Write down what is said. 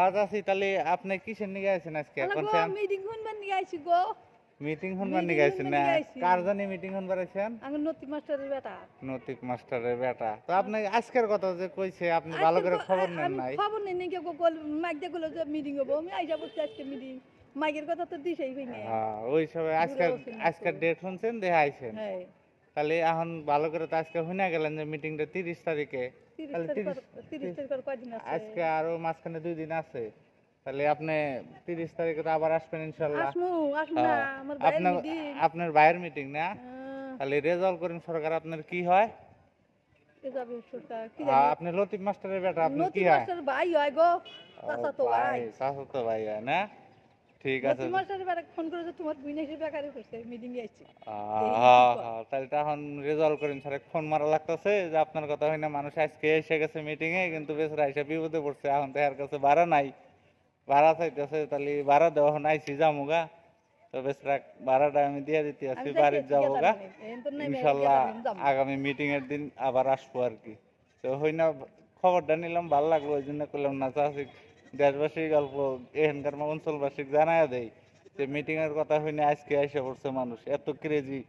আজ আছি তাহলে আপনি কিসের নিয়ে আছেন আজকে আলা এখন গো সেন মিটিং শুনবার নিয়ে আইছি গো। মিটিং শুনবার মিটিং নিয়ে আছেন শুনবার না নিয়ে আইছি। কার জানি মিটিং শুনবার আছেন আঙ্গ নতি মাস্টারের বেটা। নতিক মাস্টারের বেটা তো আপনি আজকের কথা যে কইছে আপনি ভালো আজকের করে খবর নেন আমি নাই খবর নেই নাকি গো কল মাইক দিয়ে গেলো যে মিটিং হবো আমি আইসা বসছি আজকে মিটিং মাইকের কথা তো দিছেই ভেঙে হ্যাঁ ওই সময় আজকের দূরে বসে আজকের নিতো। ডেট শুনছেন দেখে আইছেন হ্যাঁ তাহলে এখন ভালো করে তো আজকে শুনে গেলেন যে মিটিংটা 30 তারিখে তাহলে তিরিশ তারিখ কয়দিন আছে আজকে আরো মাঝখানে 2 দিন আছে তাহলে আপনি 30 তারিখে তো আবার আসবেন ইনশাল্লাহ আসমু আসমু না হ্যাঁ। আমার ভাইয়ের আপনার মিটিং আপনার ভাইয়ের মিটিং না তাহলে রেজাল্ট করেন সরকার আপনার কি হয় কে যাবে সরকার কি আপনি লতিফ মাস্টারের বেটা জানি আপনি নতি কি হয় মাস্টার ভাই হয় গো চাচা তো ভাই চাচাতো ভাই হয় না ঠিক আছে নতি মাস্টারের বেটা ফোন করে যে তোমার বুই নাকি বেকারে করছে মিটিং এ আইছে তাহলে তো এখন রেজাল্ট করেন স্যার ফোন মারা লাগতেছে যে আপনার কথা হয় না মানুষ আজকে এসে গেছে মিটিং এ কিন্তু বেচারা এসে বিপদে পড়ছে এখন তো এর কাছে ভাড়া নাই ভাড়া চাইতেছে তাহলে ভাড়া দেওয়া এখন আইসি যামুগা তো বেচারা ভাড়াটা আমি দিয়ে দিতে আছি বাড়ির যাবো গা ইনশাল্লাহ আগামী মিটিং এর দিন আবার আসবো আর কি তো হই না খবরটা নিলাম ভালো লাগলো ওই জন্য করলাম না চাষি দেশবাসীর গল্প এখানকার অঞ্চলবাসী জানায় দেয় যে মিটিং এর কথা হইনি আজকে এসে পড়ছে মানুষ এত ক্রেজি